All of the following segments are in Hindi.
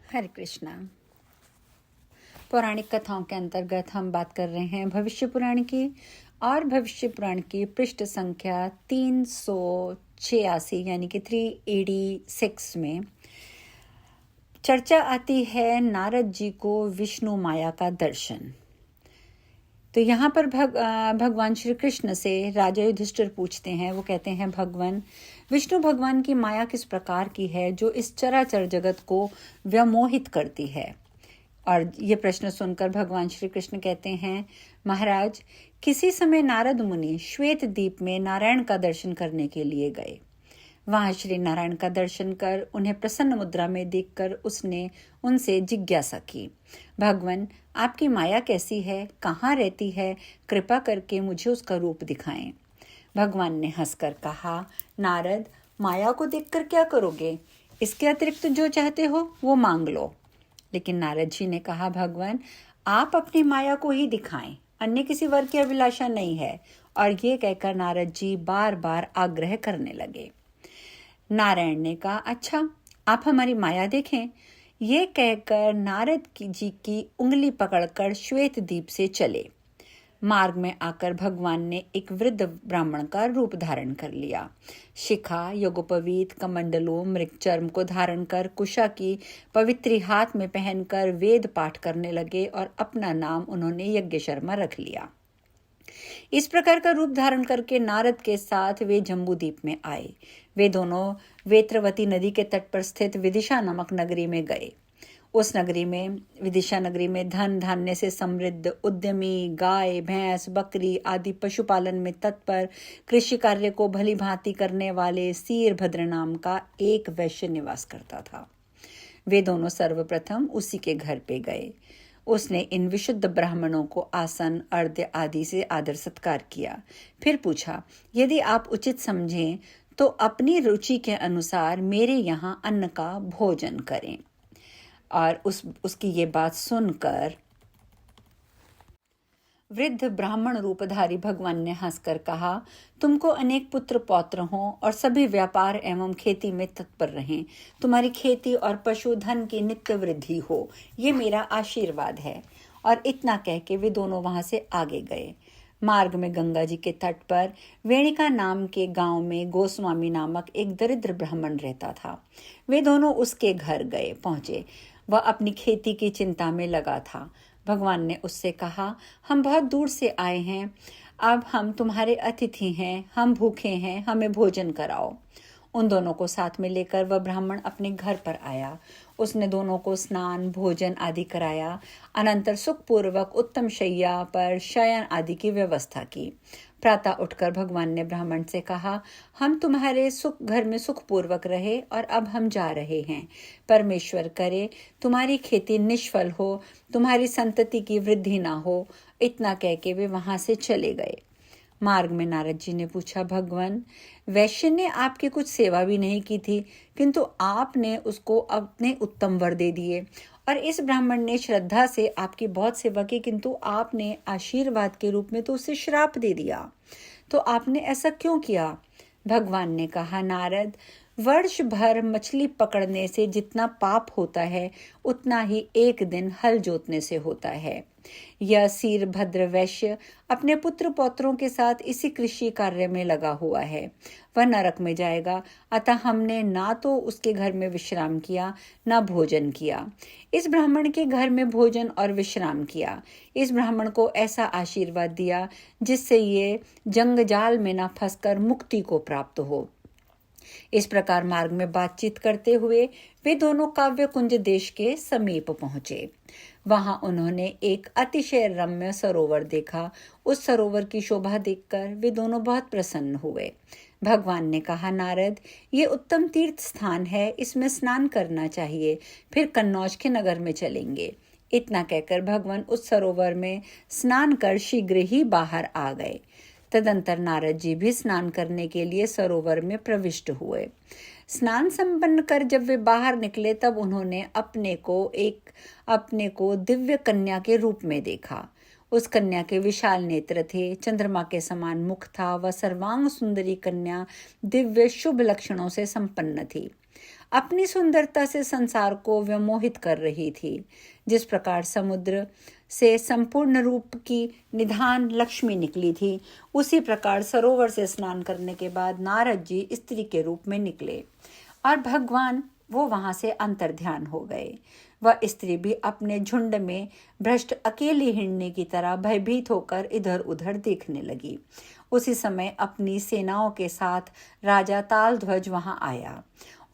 हरे कृष्णा। पौराणिक कथाओं के अंतर्गत हम बात कर रहे हैं भविष्य पुराण की, और भविष्य पुराण की पृष्ठ संख्या 386 यानी कि 386 में चर्चा आती है नारद जी को विष्णु माया का दर्शन। तो यहाँ पर भगवान श्री कृष्ण से राजा युधिष्ठिर पूछते हैं, वो कहते हैं भगवान विष्णु भगवान की माया किस प्रकार की है जो इस चराचर जगत को व्यामोहित करती है। और ये प्रश्न सुनकर भगवान श्री कृष्ण कहते हैं, महाराज, किसी समय नारद मुनि श्वेत द्वीप में नारायण का दर्शन करने के लिए गए। वहां श्री नारायण का दर्शन कर उन्हें प्रसन्न मुद्रा में देखकर उसने उनसे जिज्ञासा की, भगवान, आपकी माया कैसी है, कहाँ रहती है, कृपा करके मुझे उसका रूप दिखाएं। भगवान ने हंसकर कहा, नारद, माया को देखकर क्या करोगे, इसके अतिरिक्त जो चाहते हो वो मांग लो। लेकिन नारद जी ने कहा, भगवान, आप अपनी माया को ही दिखाएं, अन्य किसी वर की अभिलाषा नहीं है। और ये कहकर नारद जी बार बार आग्रह करने लगे। नारायण ने कहा, अच्छा, आप हमारी माया देखें। ये कहकर नारद जी की उंगली पकड़कर श्वेत द्वीप से चले। मार्ग में आकर भगवान ने एक वृद्ध ब्राह्मण का रूप धारण कर लिया। शिखा, योगोपवीत, कमंडलों, मृगचर्म को धारण कर कुशा की पवित्री हाथ में पहनकर वेद पाठ करने लगे और अपना नाम उन्होंने यज्ञ शर्मा रख लिया। इस प्रकार का रूप धारण करके नारद के साथ वे जम्बूद्वीप में आए। वे दोनों वेत्रवती नदी के तट पर स्थित विदिशा नामक नगरी में गए। उस नगरी में, विदिशा नगरी में, धन धान्य से समृद्ध, उद्यमी, गाय, भैंस, बकरी आदि पशुपालन में तत्पर, कृषि कार्य को भली भांति करने वाले सीरभद्र नाम का एक वैश्य निवास करता था। वे दोनों सर्वप्रथम उसी के घर पे गए। उसने इन विशुद्ध ब्राह्मणों को आसन, अर्घ्य आदि से आदर सत्कार किया। फिर पूछा, यदि आप उचित समझें तो अपनी रुचि के अनुसार मेरे यहाँ अन्न का भोजन करें। और उसकी ये बात सुनकर वृद्ध ब्राह्मण रूपधारी भगवान ने हंसकर कहा, तुमको अनेक पुत्र पौत्र हों और सभी व्यापार एवं खेती में तत्पर रहें। तुम्हारी खेती और पशुधन की नित्य वृद्धि हो, ये मेरा आशीर्वाद है। और इतना कह के वे दोनों वहां से आगे गए। मार्ग में गंगा जी के तट पर वेणिका नाम के गांव में गोस्वामी नामक एक दरिद्र ब्राह्मण रहता था। वे दोनों उसके घर गए पहुंचे। वह अपनी खेती की चिंता में लगा था। भगवान ने उससे कहा, हम बहुत दूर से आए हैं, अब हम तुम्हारे अतिथि हैं, हम भूखे हैं, हमें भोजन कराओ। उन दोनों को साथ में लेकर वह ब्राह्मण अपने घर पर आया। उसने दोनों को स्नान, भोजन आदि कराया। अनंतर सुखपूर्वक उत्तम शैया पर शयन आदि की व्यवस्था की। प्रातः उठकर भगवान ने ब्राह्मण से कहा, हम तुम्हारे सुख घर में सुखपूर्वक रहे और अब हम जा रहे हैं। परमेश्वर करे तुम्हारी खेती निष्फल हो, तुम्हारी संतति की वृद्धि ना हो। इतना कह के वे वहां से चले गए। मार्ग में नारद जी ने पूछा, भगवान, वैश्य ने आपकी कुछ सेवा भी नहीं की थी, किंतु आपने उसको अपने उत्तम वर दे दिए। और इस ब्राह्मण ने श्रद्धा से आपकी बहुत सेवा की, किंतु आपने आशीर्वाद के रूप में तो उसे श्राप दे दिया। तो आपने ऐसा क्यों किया? भगवान ने कहा, नारद, वर्ष भर मछली पकड़ने से जितना पाप होता है उतना ही एक दिन हल जोतने से होता है। यह सीरभद्र वैश्य अपने पुत्र पौत्रों के साथ इसी कृषि कार्य में लगा हुआ है। वह नरक में जाएगा, अतः हमने ना तो उसके घर में विश्राम किया, ना भोजन किया। इस ब्राह्मण के घर में भोजन और विश्राम किया। इस ब्राह्मण को ऐसा आशीर्वाद दिया जिससे ये जंगजाल में ना फंसकर मुक्ति को प्राप्त हो। इस प्रकार मार्ग में बातचीत करते हुए वे दोनों काव्य कुंज देश के समीप पहुंचे। वहां उन्होंने एक अतिशय रम्य सरोवर देखा। उस सरोवर की शोभा देखकर वे दोनों बहुत प्रसन्न हुए। भगवान ने कहा, नारद, ये उत्तम तीर्थ स्थान है, इसमें स्नान करना चाहिए, फिर कन्नौज के नगर में चलेंगे। इतना कहकर भगवान उस सरोवर में स्नान कर शीघ्र ही बाहर आ गए। तदंतर नारद जी भी स्नान करने के लिए सरोवर में प्रविष्ट हुए। स्नान संपन्न कर जब वे बाहर निकले तब उन्होंने अपने को दिव्य कन्या के रूप में देखा। उस कन्या के विशाल नेत्र थे, चंद्रमा के समान मुख था। वह सर्वांग सुंदरी कन्या दिव्य शुभ लक्षणों से संपन्न थी। अपनी सुंदरता से संसार को व्यामोहित कर रही थी। जिस प्रकार समुद्र से संपूर्ण रूप की निधान लक्ष्मी निकली थी, उसी प्रकार सरोवर से स्नान करने के बाद नारद जी स्त्री के रूप में निकले और भगवान वो वहां से अंतर्ध्यान हो गए। वह स्त्री भी अपने झुंड में भ्रष्ट अकेली हिरणी की तरह भयभीत होकर इधर उधर देखने लगी। उसी समय अपनी सेनाओं के साथ राजा तालध्वज वहां आया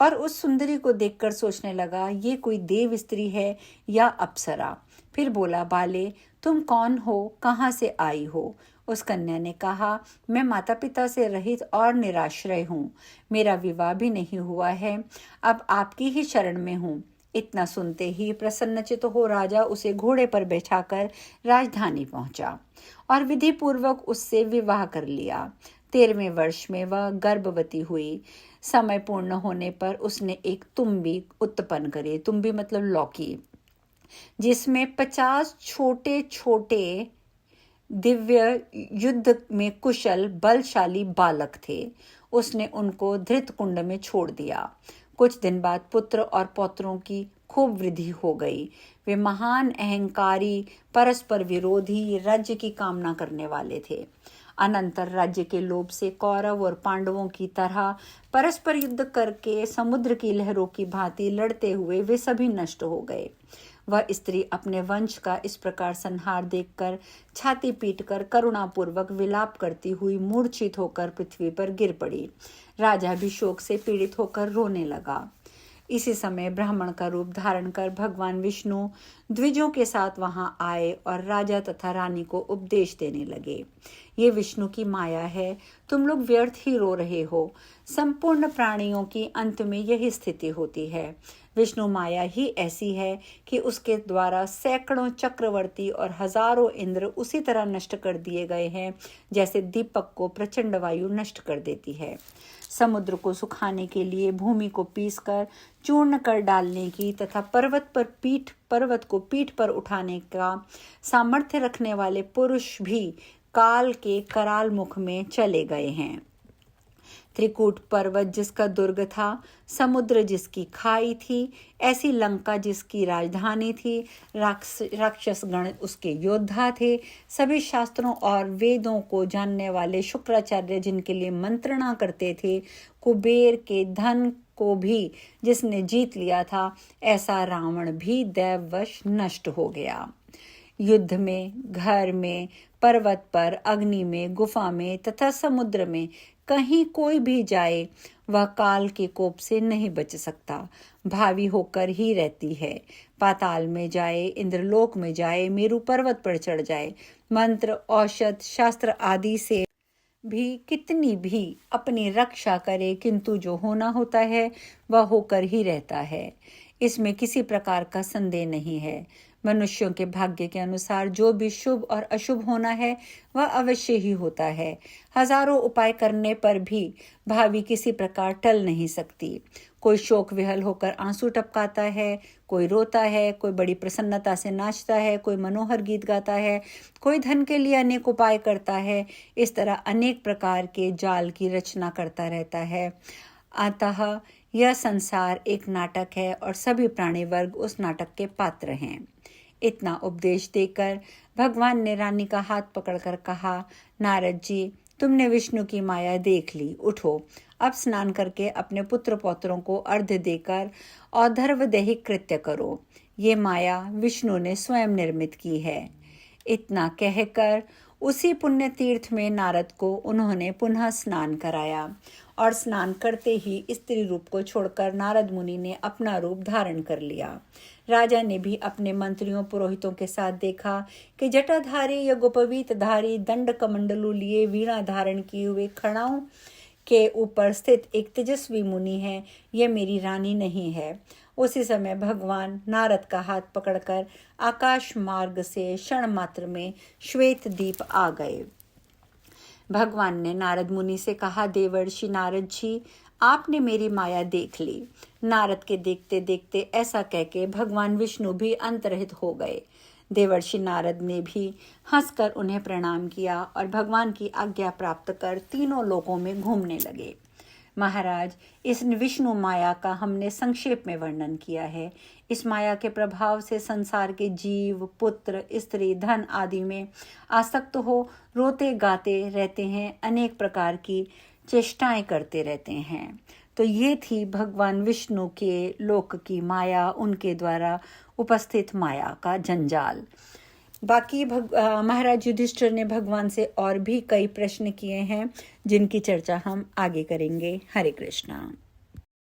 और उस सुंदरी को देखकर सोचने लगा, ये कोई देव स्त्री है या अप्सरा। फिर बोला, बाले तुम कौन हो, कहाँ से आई हो? उस कन्या ने कहा, मैं माता पिता से रहित और निराश्रय हूँ, मेरा विवाह भी नहीं हुआ है, अब आपकी ही शरण में हूँ। इतना सुनते ही प्रसन्नचित्त हो राजा उसे घोड़े पर बैठाकर राजधानी पहुंचा और विधि पूर्वक उससे विवाह कर लिया। 13वें वर्ष में वह गर्भवती हुई। समय पूर्ण होने पर उसने एक तुम्बी उत्पन्न करे, तुम्बी मतलब लौकी, जिसमें 50 छोटे छोटे दिव्य युद्ध में कुशल बलशाली बालक थे। उसने उनको धृत कुंड में छोड़ दिया। कुछ दिन बाद पुत्र और पौत्रों की खूब वृद्धि हो गई। वे महान अहंकारी, परस्पर विरोधी, राज्य की कामना करने वाले थे। अनंतर राज्य के लोभ से कौरव और पांडवों की तरह परस्पर युद्ध करके समुद्र की लहरों की भांति लड़ते हुए वे सभी नष्ट हो गए। वह स्त्री अपने वंश का इस प्रकार संहार देखकर छाती पीटकर करुणापूर्वक विलाप करती हुई मूर्छित होकर पृथ्वी पर गिर पड़ी। राजा भी शोक से पीड़ित होकर रोने लगा। इसी समय ब्राह्मण का रूप धारण कर भगवान विष्णु द्विजों के साथ वहां आए और राजा तथा रानी को उपदेश देने लगे। ये विष्णु की माया है, तुम लोग व्यर्थ ही रो रहे हो। संपूर्ण प्राणियों की अंत में यही स्थिति होती है। विष्णु माया ही ऐसी है कि उसके द्वारा सैकड़ों चक्रवर्ती और हजारों इंद्र उसी तरह नष्ट कर दिए गए हैं जैसे दीपक को प्रचंड वायु नष्ट कर देती है। समुद्र को सुखाने के लिए भूमि को पीसकर चूर्ण कर डालने की तथा पर्वत को पीठ पर उठाने का सामर्थ्य रखने वाले पुरुष भी काल के कराल मुख में चले गए हैं। त्रिकूट पर्वत जिसका दुर्ग था, समुद्र जिसकी खाई थी, ऐसी लंका जिसकी राजधानी थी, राक्षस गण उसके योद्धा थे, सभी शास्त्रों और वेदों को जानने वाले शुक्राचार्य जिनके लिए मंत्रणा करते थे, कुबेर के धन को भी जिसने जीत लिया था, ऐसा रावण भी दैववश नष्ट हो गया। युद्ध में, घर में, पर्वत पर, अग्नि में, गुफा में तथा समुद्र में कहीं कोई भी जाए, वह काल के कोप से नहीं बच सकता, भावी होकर ही रहती है। पाताल में जाए, इंद्रलोक में जाए, मेरु पर्वत पर चढ़ जाए, मंत्र, औषध, शास्त्र आदि से भी कितनी भी अपनी रक्षा करे, किंतु जो होना होता है वह होकर ही रहता है। इसमें किसी प्रकार का संदेह नहीं है। मनुष्यों के भाग्य के अनुसार जो भी शुभ और अशुभ होना है वह अवश्य ही होता है। हजारों उपाय करने पर भी भावी किसी प्रकार टल नहीं सकती। कोई शोक विहल होकर आंसू टपकाता है, कोई रोता है, कोई बड़ी प्रसन्नता से नाचता है, कोई मनोहर गीत गाता है, कोई धन के लिए अनेक उपाय करता है। इस तरह अनेक प्रकार के जाल की रचना करता रहता है। अतः यह संसार एक नाटक है और सभी प्राणी वर्ग उस नाटक के पात्र हैं। इतना उपदेश देकर भगवान ने रानी का हाथ पकड़कर कहा, नारद जी, तुमने विष्णु की माया देख ली, उठो, अब स्नान करके अपने पुत्र पौत्रों को अर्घ्य देकर औधर्वदैहिक कृत्य करो। ये माया विष्णु ने स्वयं निर्मित की है। इतना कहकर उसी पुण्य तीर्थ में नारद को उन्होंने पुनः स्नान कराया और स्नान करते ही स्त्री रूप को छोड़कर नारद मुनि ने अपना रूप धारण कर लिया। राजा ने भी अपने मंत्रियों पुरोहितों के साथ देखा कि जटाधारी या गोपवीतधारी दंड कमंडलू लिए वीणा धारण किए हुए खड़ाओं के ऊपर स्थित एक तेजस्वी मुनि है, यह मेरी रानी नहीं है। उसी समय भगवान नारद का हाथ पकड़कर आकाश मार्ग से क्षण मात्र में श्वेत दीप आ गए। भगवान ने नारद मुनि से कहा, देवर्षि नारद जी, आपने मेरी माया देख ली। नारद के देखते देखते ऐसा कहके भगवान विष्णु भी अंतर्हित हो गए। देवर्षि नारद ने भी हंसकर उन्हें प्रणाम किया और भगवान की आज्ञा प्राप्त कर तीनों लोकों में घूमने लगे। महाराज, इस विष्णु माया का हमने संक्षेप में वर्णन किया है। इस माया के प्रभाव से संसार के जीव, पुत्र, स्त्री, धन आदि में आसक्त हो रोते गाते रहते हैं, अनेक प्रकार की चेष्टाएं करते रहते हैं। तो ये थी भगवान विष्णु के लोक की माया, उनके द्वारा उपस्थित माया का जंजाल। बाकी महाराज युधिष्ठिर ने भगवान से और भी कई प्रश्न किए हैं, जिनकी चर्चा हम आगे करेंगे। हरे कृष्णा।